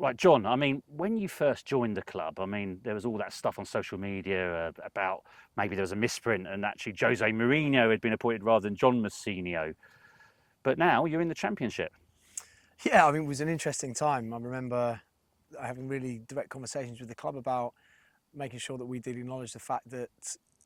Right, John, I mean, when you first joined the club, I mean, there was all that stuff on social media about maybe there was a misprint and actually Jose Mourinho had been appointed rather than John Mousinho. But now you're in the Championship. Yeah, I mean, it was an interesting time. I remember having really direct conversations with the club about making sure that we did acknowledge the fact that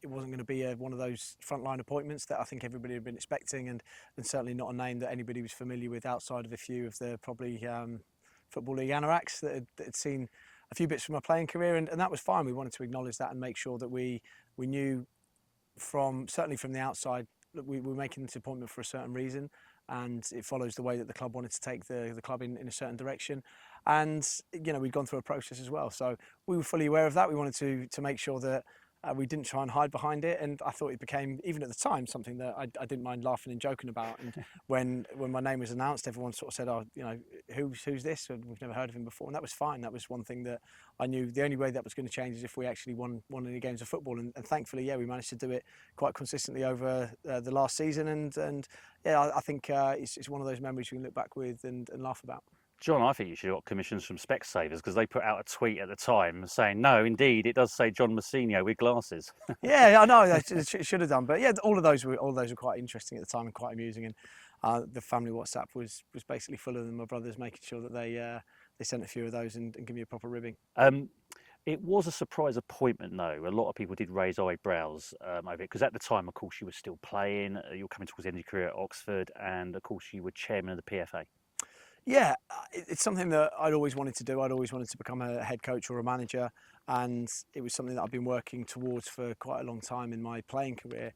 it wasn't going to be one of those frontline appointments that I think everybody had been expecting, and certainly not a name that anybody was familiar with outside of a few of the probably Football League anoraks that had seen a few bits from my playing career, and that was fine. We wanted to acknowledge that and make sure that we knew certainly from the outside that we were making this appointment for a certain reason, and it follows the way that the club wanted to take the club in a certain direction. And we'd gone through a process as well, so we were fully aware of that. We wanted to make sure that we didn't try and hide behind it, and I thought it became, even at the time, something that I didn't mind laughing and joking about. And when my name was announced, everyone sort of said, "Oh, who's this? We've never heard of him before." And that was fine. That was one thing that I knew the only way that was going to change is if we actually won any games of football. And thankfully, yeah, we managed to do it quite consistently over the last season. And yeah, I think it's one of those memories you can look back with and laugh about. John, I think you should have got commissions from Specsavers because they put out a tweet at the time saying, no, indeed, it does say John Mousinho with glasses. Yeah, I know. I should have done, but yeah, all of those were quite interesting at the time and quite amusing. And the family WhatsApp was basically full of them. My brothers making sure that they sent a few of those and give me a proper ribbing. It was a surprise appointment, though. A lot of people did raise eyebrows over it because at the time, of course, you were still playing. You were coming towards the end of your career at Oxford, and of course, you were chairman of the PFA. Yeah, it's something that I'd always wanted to do. I'd always wanted to become a head coach or a manager, and it was something that I've been working towards for quite a long time in my playing career.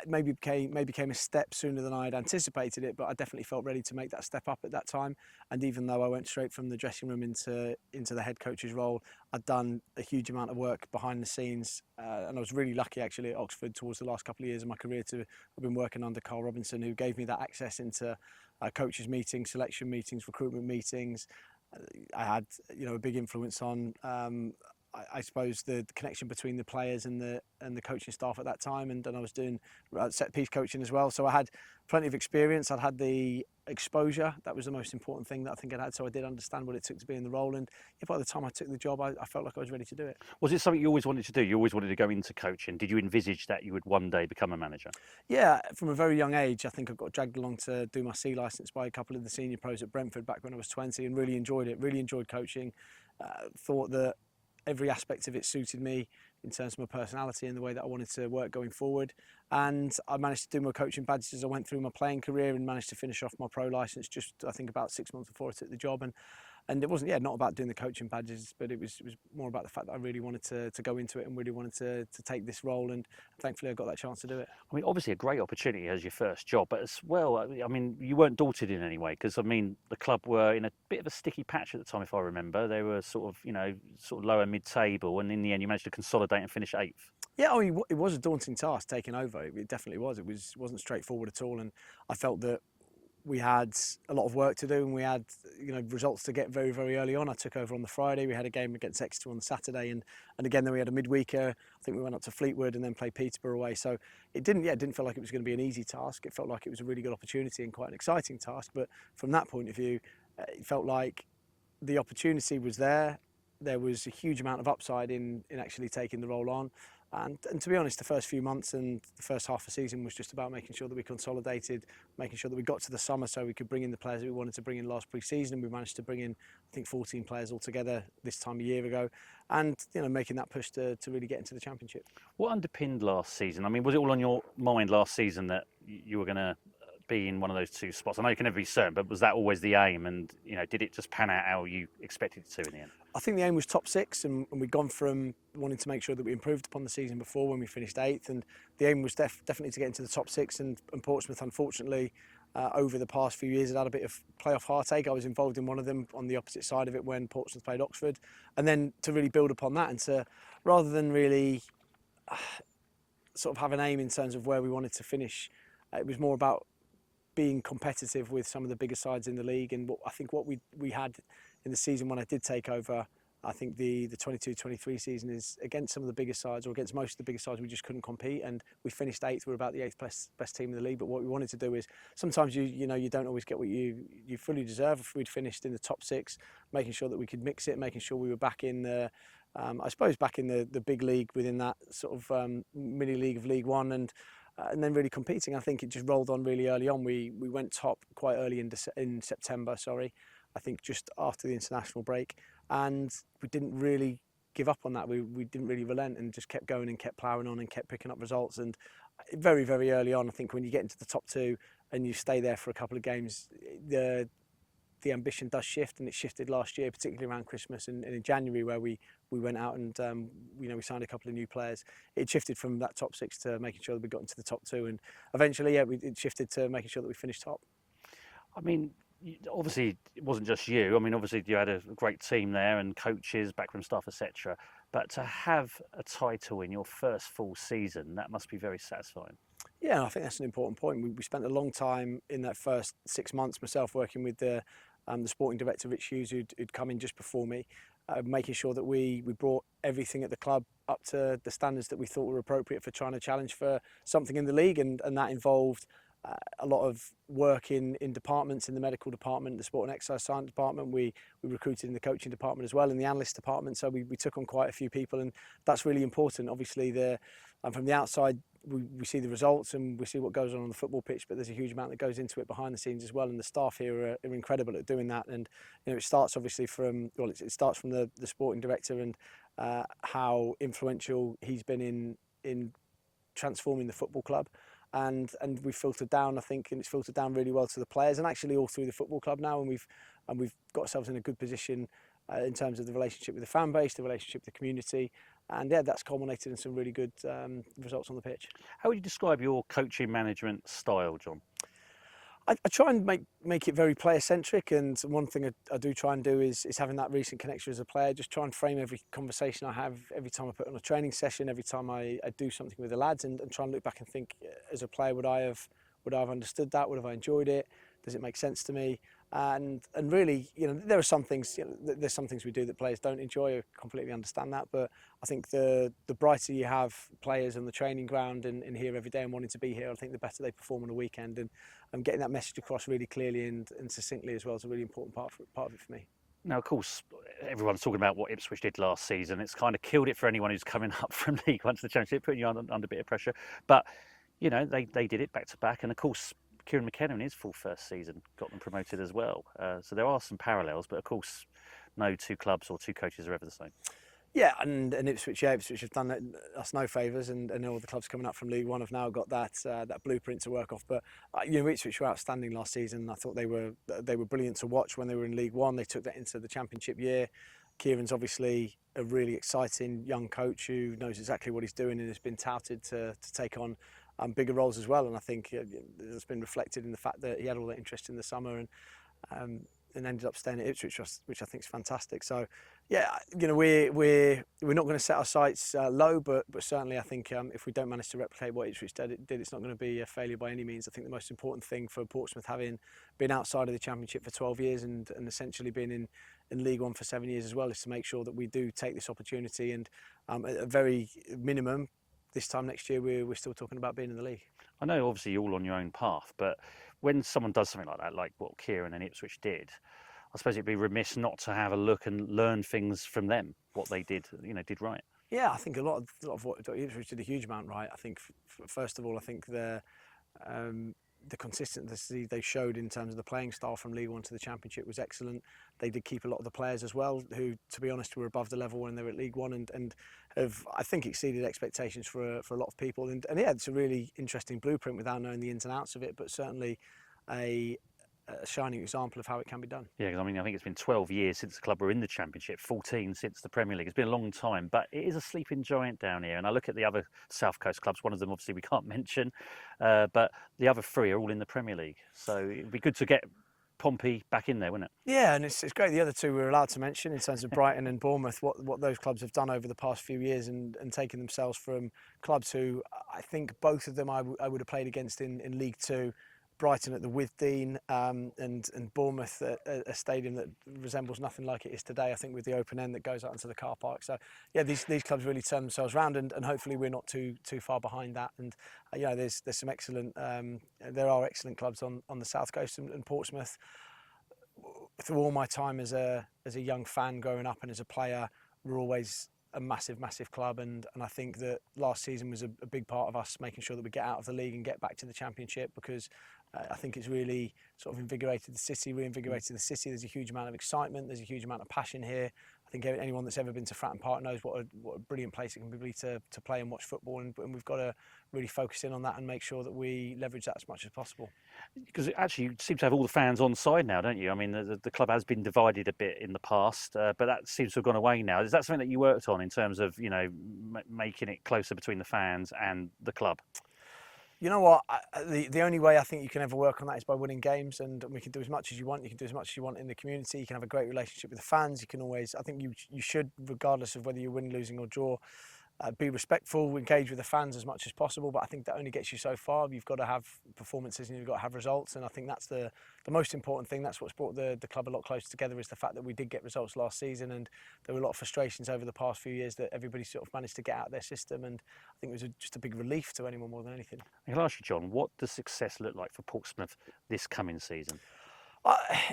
Maybe became a step sooner than I had anticipated it, but I definitely felt ready to make that step up at that time. And even though I went straight from the dressing room into the head coach's role, I'd done a huge amount of work behind the scenes, and I was really lucky actually at Oxford towards the last couple of years of my career to have been working under Carl Robinson, who gave me that access into coaches meetings, selection meetings, recruitment meetings. I had a big influence on I suppose the connection between the players and the coaching staff at that time, and I was doing set piece coaching as well. So I had plenty of experience. I'd had the exposure. That was the most important thing that I think I'd had. So I did understand what it took to be in the role, and by the time I took the job, I felt like I was ready to do it. Was it something you always wanted to do? You always wanted to go into coaching. Did you envisage that you would one day become a manager? Yeah, from a very young age, I think I got dragged along to do my C licence by a couple of the senior pros at Brentford back when I was 20, and really enjoyed it. Really enjoyed coaching. Thought that every aspect of it suited me in terms of my personality and the way that I wanted to work going forward. And I managed to do my coaching badges as I went through my playing career and managed to finish off my pro licence just, I think, about 6 months before I took the job. And it wasn't, not about doing the coaching badges, but it was more about the fact that I really wanted to go into it and really wanted to take this role. And thankfully, I got that chance to do it. I mean, obviously a great opportunity as your first job, but as well, I mean, you weren't daunted in any way because, I mean, the club were in a bit of a sticky patch at the time, if I remember. They were sort of lower mid-table, and in the end, you managed to consolidate and finish 8th. Yeah, I mean, it was a daunting task taking over. It definitely was. It wasn't straightforward at all, and I felt that we had a lot of work to do, and we had results to get very, very early on. I took over on the Friday. We had a game against Exeter on the Saturday, and again then we had a midweeker. I think we went up to Fleetwood and then played Peterborough away. So it didn't feel like it was going to be an easy task. It felt like it was a really good opportunity and quite an exciting task. But from that point of view, it felt like the opportunity was there. There was a huge amount of upside in actually taking the role on. And to be honest, the first few months and the first half of the season was just about making sure that we consolidated, making sure that we got to the summer so we could bring in the players that we wanted to bring in last pre-season. We managed to bring in, I think, 14 players altogether this time a year ago, and making that push to really get into the Championship. What underpinned last season? I mean, was it all on your mind last season that you were going to be in one of those two spots? I know you can never be certain, but was that always the aim? And did it just pan out how you expected it to in the end? I think the aim was top 6, and we'd gone from wanting to make sure that we improved upon the season before when we finished 8th, and the aim was definitely to get into the top 6. And Portsmouth, unfortunately, over the past few years, had a bit of playoff heartache. I was involved in one of them on the opposite side of it when Portsmouth played Oxford, and then to really build upon that and to, rather than really sort of have an aim in terms of where we wanted to finish, it was more about being competitive with some of the bigger sides in the league. And I think what we had in the season when I did take over, I think the 22-23 season is against some of the biggest sides, or against most of the biggest sides, we just couldn't compete, and we finished 8th. We're about the 8th best team in the league. But what we wanted to do is, sometimes you don't always get what you fully deserve. If we'd finished in the top 6, making sure that we could mix it, making sure we were back in the I suppose back in the big league, within that sort of mini league of League One, and then really competing. I think it just rolled on really early on. We went top quite early in September. Sorry, I think just after the international break, and we didn't really give up on that. We didn't really relent, and just kept going and kept ploughing on and kept picking up results. And very, very early on, I think when you get into the top 2 and you stay there for a couple of games, the ambition does shift, and it shifted last year, particularly around Christmas and in January, where we went out and we signed a couple of new players. It shifted from that top 6 to making sure that we got into the top 2, and eventually, it shifted to making sure that we finished top. I mean, obviously it wasn't just you. I mean, obviously you had a great team there and coaches, backroom staff, etc. But to have a title in your first full season, that must be very satisfying. Yeah, I think that's an important point. We spent a long time in that first 6 months, myself working with the sporting director, Rich Hughes, who'd come in just before me, making sure that we brought everything at the club up to the standards that we thought were appropriate for trying to challenge for something in the league, and that involved a lot of work in departments, in the medical department, the sport and exercise science department. We recruited in the coaching department as well, in the analyst department. So we took on quite a few people, and that's really important. Obviously, from the outside, we see the results and we see what goes on the football pitch, but there's a huge amount that goes into it behind the scenes as well. And the staff here are incredible at doing that. And it starts obviously from it starts from the sporting director, and how influential he's been in transforming the football club. And we've filtered down, I think, and it's filtered down really well to the players, and actually all through the football club now. And we've got ourselves in a good position in terms of the relationship with the fan base, the relationship with the community, and yeah, that's culminated in some really good results on the pitch. How would you describe your coaching management style, John? I try and make it very player centric, and one thing I do try and do is having that recent connection as a player. Just try and frame every conversation I have, every time I put on a training session, every time I do something with the lads, and try and look back and think, as a player, would I have understood that? Would have I enjoyed it? Does it make sense to me? And really, there are some things. There's some things we do that players don't enjoy. I completely understand that, but I think the brighter you have players on the training ground and here every day and wanting to be here, I think the better they perform on a weekend. And getting that message across really clearly and succinctly as well is a really important part of it for me. Now, of course, everyone's talking about what Ipswich did last season. It's kind of killed it for anyone who's coming up from League One to the Championship, putting you under a bit of pressure. But they did it back to back, and of course, Kieran McKenna in his full first season got them promoted as well. So there are some parallels, but of course, no two clubs or two coaches are ever the same. Yeah, and Ipswich have done us no favours, and all the clubs coming up from League One have now got that blueprint to work off. But Ipswich were outstanding last season. I thought they were brilliant to watch when they were in League One. They took that into the Championship year. Kieran's obviously a really exciting young coach who knows exactly what he's doing and has been touted to take on bigger roles as well. And I think it's been reflected in the fact that he had all that interest in the summer and ended up staying at Ipswich, which I think is fantastic. So, yeah, we're not going to set our sights low, but certainly I think if we don't manage to replicate what Ipswich did, it's not going to be a failure by any means. I think the most important thing for Portsmouth, having been outside of the Championship for 12 years and essentially been in League One for 7 years as well, is to make sure that we do take this opportunity and at a very minimum, this time next year, we're still talking about being in the league. I know, obviously, you're all on your own path, but when someone does something like that, like what Kieran and Ipswich did, I suppose it'd be remiss not to have a look and learn things from them, what they did right. Yeah, I think a lot of what Ipswich did a huge amount right. I think, first of all, I think the consistency they showed in terms of the playing style from League One to the Championship was excellent. They did keep a lot of the players as well, who, to be honest, were above the level when they were at League One and have, I think, exceeded expectations for a lot of people. And yeah, it's a really interesting blueprint without knowing the ins and outs of it, but certainly a shining example of how it can be done. Yeah, because I think it's been 12 years since the club were in the Championship, 14 since the Premier League. It's been a long time, but it is a sleeping giant down here. And I look at the other South Coast clubs, one of them obviously we can't mention, but the other three are all in the Premier League. So it'd be good to get Pompey back in there, wouldn't it? Yeah, and it's great the other two we're allowed to mention in terms of Brighton and Bournemouth, what those clubs have done over the past few years and taken themselves from clubs who I think both of them I would have played against in League Two, Brighton at the Withdean, and Bournemouth at a stadium that resembles nothing like it is today, I think, with the open end that goes out into the car park. So yeah, these clubs really turn themselves around, and hopefully we're not too far behind that. And there's some excellent, there are excellent clubs on the south coast, and Portsmouth. Through all my time as a young fan growing up and as a player, we're always a massive club, and I think that last season was a big part of us making sure that we get out of the league and get back to the Championship, because I think it's really sort of reinvigorated the city. There's a huge amount of excitement, there's a huge amount of passion here. I think anyone that's ever been to Fratton Park knows what a brilliant place it can be to play and watch football, and we've got to really focus in on that and make sure that we leverage that as much as possible. Because actually, you seem to have all the fans on side now, don't you? I mean, the club has been divided a bit in the past, but that seems to have gone away now. Is that something that you worked on in terms of, making it closer between the fans and the club? You know what? The only way I think you can ever work on that is by winning games, and we can do as much as you want. You can do as much as you want in the community. You can have a great relationship with the fans. You can always, I think you should, regardless of whether you win, losing or draw, be respectful, engage with the fans as much as possible. But I think that only gets you so far. You've got to have performances and you've got to have results. And I think that's the most important thing. That's what's brought the club a lot closer together, is the fact that we did get results last season. And there were a lot of frustrations over the past few years that everybody sort of managed to get out of their system. And I think it was just a big relief to anyone more than anything. I'll ask you, John, what does success look like for Portsmouth this coming season?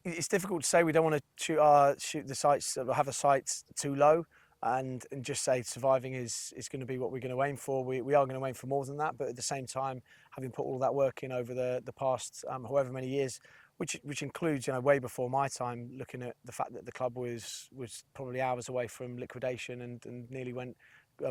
It's difficult to say. We don't want to shoot the sights, or have the sights too low, and just say surviving is going to be what we're going to aim for. We are going to aim for more than that, but at the same time, having put all that work in over the past however many years, which includes way before my time, looking at the fact that the club was probably hours away from liquidation and nearly went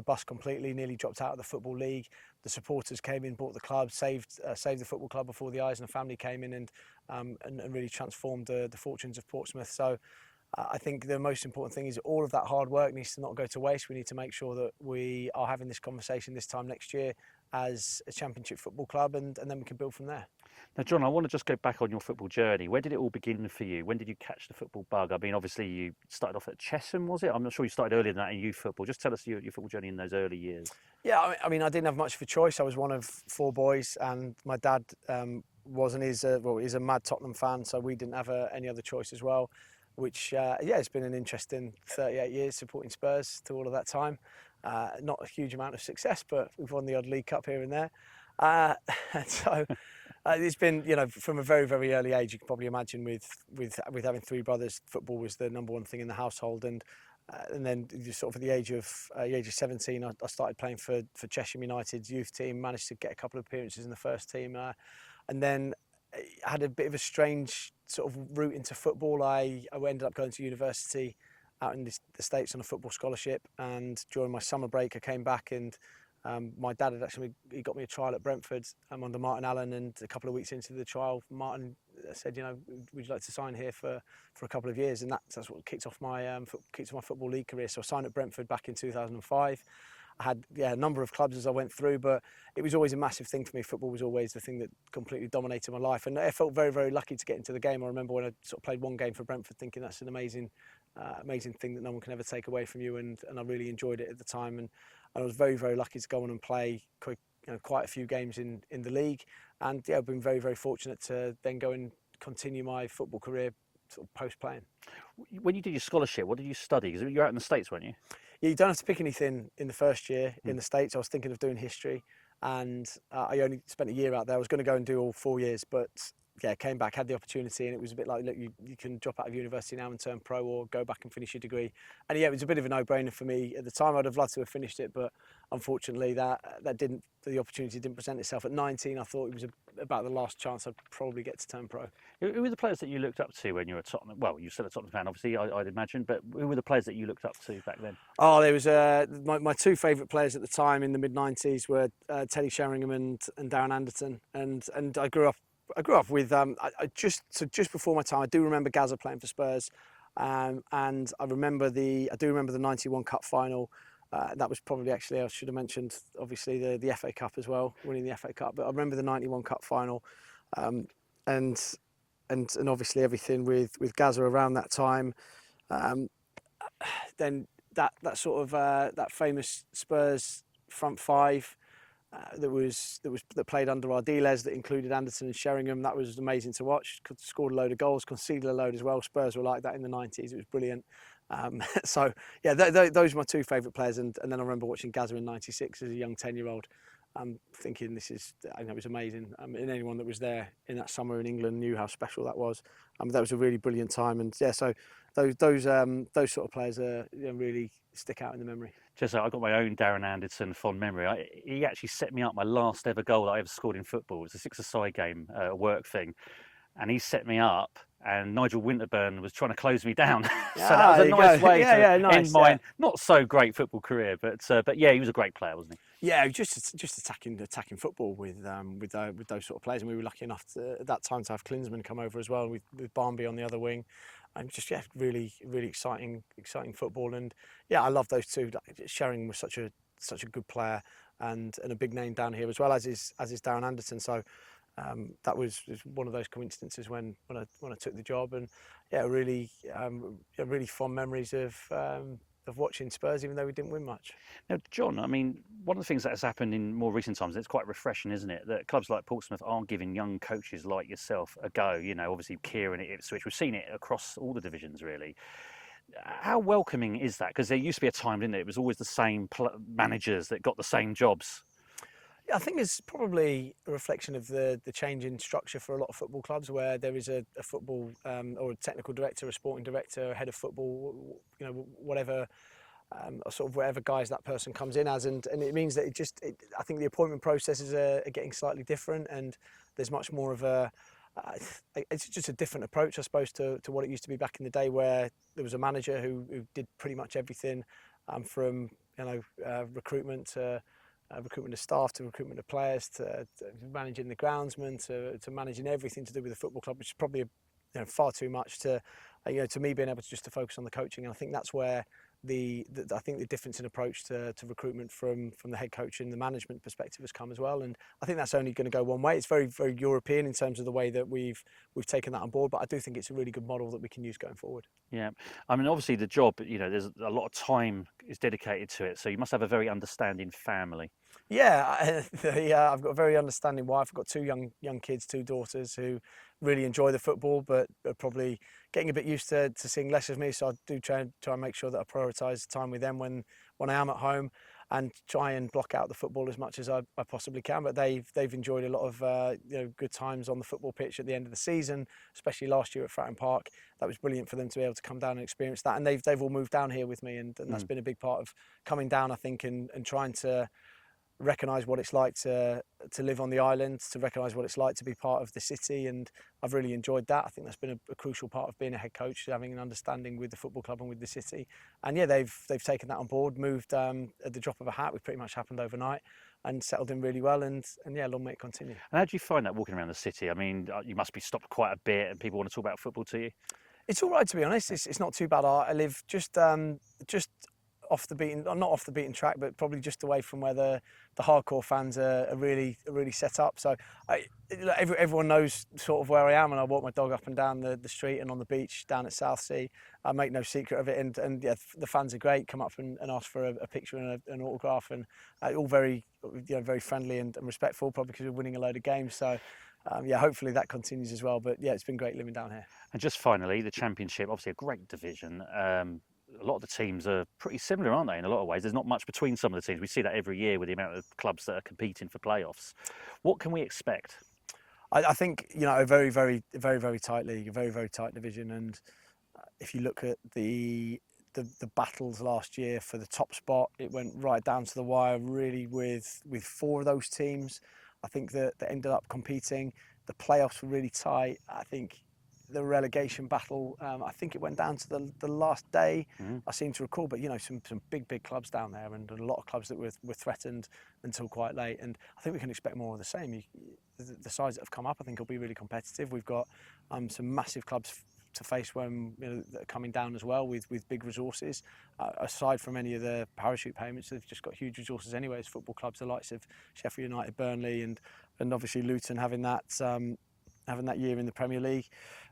bust completely, nearly dropped out of the Football League. The supporters came in, bought the club, saved the football club before the eyes and the family came in, and really transformed the fortunes of Portsmouth. So I think the most important thing is all of that hard work needs to not go to waste. We need to make sure that we are having this conversation this time next year as a Championship football club, and then we can build from there. Now, John, I want to just go back on your football journey. Where did it all begin for you? When did you catch the football bug? I mean, obviously you started off at Chesham, was it? I'm not sure you started earlier than that in youth football. Just tell us your football journey in those early years. Yeah, I mean, I didn't have much of a choice. I was one of four boys, and my dad is a mad Tottenham fan, so we didn't have any other choice as well. Which, it's been an interesting 38 years supporting Spurs through all of that time. Not a huge amount of success, but we've won the odd League Cup here and there. So it's been, from a very, very early age, you can probably imagine with having three brothers, football was the number one thing in the household. And then sort of at the age of 17, I started playing for Chesham United's youth team, managed to get a couple of appearances in the first team. And then I had a bit of a strange sort of route into football. I ended up going to university out in the States on a football scholarship, and during my summer break I came back, and my dad he got me a trial at Brentford under Martin Allen, and a couple of weeks into the trial, Martin said, would you like to sign here for a couple of years? And that's what kicked off my football league career. So I signed at Brentford back in 2005. I had a number of clubs as I went through, but it was always a massive thing for me. Football was always the thing that completely dominated my life, and I felt very, very lucky to get into the game. I remember when I sort of played one game for Brentford, thinking that's an amazing thing that no one can ever take away from you, and I really enjoyed it at the time, and I was very, very lucky to go on and play quite a few games in the league, and I've been very, very fortunate to then go and continue my football career sort of post playing. When you did your scholarship, what did you study? Because you were out in the States, weren't you? Yeah, you don't have to pick anything in the first year. In the States, I was thinking of doing history, and I only spent a year out there. I was going to go and do all 4 years, but came back, had the opportunity, and it was a bit like, look, you can drop out of university now and turn pro, or go back and finish your degree. And it was a bit of a no-brainer for me at the time. I'd have loved to have finished it, but unfortunately the opportunity didn't present itself. At 19, I thought it was about the last chance I'd probably get to turn pro. Who were the players that you looked up to when you were a Tottenham? Well, you're still a Tottenham fan, obviously, I'd imagine, but who were the players that you looked up to back then? Oh, there was my two favourite players at the time in the mid-90s were Teddy Sheringham and Darren Anderton, and I grew up with just before my time. I do remember Gazza playing for Spurs, and I do remember the '91 Cup final. That was probably, actually, I should have mentioned, obviously the FA Cup as well, winning the FA Cup. But I remember the '91 Cup final, and obviously everything with Gazza around that time. Then that sort of that famous Spurs front five. that played under our D-Les that included Anderton and Sheringham. That was amazing to watch. Scored a load of goals, conceded a load as well. Spurs were like that in the 90s. It was brilliant. So yeah, those are my two favourite players. And then I remember watching Gazza in '96 as a young 10-year-old. Thinking I know it was amazing. And anyone that was there in that summer in England knew how special that was. That was a really brilliant time. And yeah, so those sort of players really stick out in the memory. Just so I got my own Darren Anderton fond memory. He actually set me up my last ever goal that I ever scored in football. It was a six-a-side game, a work thing, and he set me up. And Nigel Winterburn was trying to close me down, so that was a nice way to end my not so great football career. But yeah, he was a great player, wasn't he? Yeah, just attacking football with those sort of players, and we were lucky enough at that time to have Klinsmann come over as well with Barnby on the other wing, and just really exciting football. And yeah, I love those two. Sheringham was such a good player and a big name down here as well as is Darren Anderton. So that was one of those coincidences when I took the job, and yeah, really fond memories of watching Spurs, even though we didn't win much. Now, John, I mean, one of the things that has happened in more recent times, and it's quite refreshing, isn't it, that clubs like Portsmouth are giving young coaches like yourself a go. You know, obviously Kieran at Ipswich, we've seen it across all the divisions, really. How welcoming is that? Because there used to be a time, didn't it? It was always the same managers that got the same jobs. Yeah, I think it's probably a reflection of the change in structure for a lot of football clubs, where there is a football or a technical director, a sporting director, a head of football, whatever sort of whatever guise that person comes in as, and it means that I think the appointment processes are getting slightly different, and there's much more of it's just a different approach, I suppose, to what it used to be back in the day, where there was a manager who did pretty much everything, from recruitment to recruitment of staff, to recruitment of players, to managing the groundsman, to managing everything to do with the football club, which is probably far too much to me being able to focus on the coaching. And I think that's where I think the difference in approach to recruitment from the head coach and the management perspective has come as well. And I think that's only going to go one way. It's very, very European in terms of the way that we've taken that on board, but I do think it's a really good model that we can use going forward. Yeah, I mean, obviously the job, there's a lot of time is dedicated to it, so you must have a very understanding family. Yeah, I've got a very understanding wife. I've got two young kids, two daughters who really enjoy the football, but are probably getting a bit used to seeing less of me. So I do try and make sure that I prioritise time with them when I am at home, and try and block out the football as much as I possibly can. But they've enjoyed a lot of good times on the football pitch at the end of the season, especially last year at Fratton Park. That was brilliant for them to be able to come down and experience that. And they've all moved down here with me, and that's been a big part of coming down, I think, and trying to recognise what it's like to live on the island, to recognise what it's like to be part of the city, and I've really enjoyed that. I think that's been a crucial part of being a head coach, having an understanding with the football club and with the city. And yeah, they've taken that on board, moved at the drop of a hat, which pretty much happened overnight, and settled in really well. And yeah, long may it continue. And how do you find that walking around the city? I mean, you must be stopped quite a bit, and people want to talk about football to you. It's all right, to be honest. It's not too bad. I live just off the beaten, not off the beaten track, but probably just away from where the hardcore fans are really set up. So everyone knows sort of where I am, and I walk my dog up and down the street and on the beach down at Southsea. I make no secret of it, and yeah, the fans are great. Come up and ask for a picture and an autograph, and all very very friendly and respectful, probably because we're winning a load of games. So yeah, hopefully that continues as well. But yeah, it's been great living down here. And just finally, the Championship, obviously a great division. A lot of the teams are pretty similar, aren't they, in a lot of ways? There's not much between some of the teams. We see that every year with the amount of clubs that are competing for playoffs. What can we expect? I think, a very tight league, a very tight division. And if you look at the battles last year for the top spot, it went right down to the wire, really, with four of those teams. I think that ended up competing. The playoffs were really tight. I think the relegation battle, I think it went down to the last day, I seem to recall. But some big clubs down there, and a lot of clubs that were threatened until quite late. And I think we can expect more of the same. The sides that have come up, I think, will be really competitive. We've got some massive clubs to face when that are coming down as well, with big resources. Aside from any of the parachute payments, they've just got huge resources anyway as football clubs, the likes of Sheffield United, Burnley, and obviously Luton having that year in the Premier League.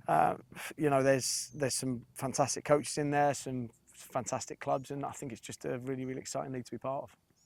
There's some fantastic coaches in there, some fantastic clubs, and I think it's just a really exciting league to be part of.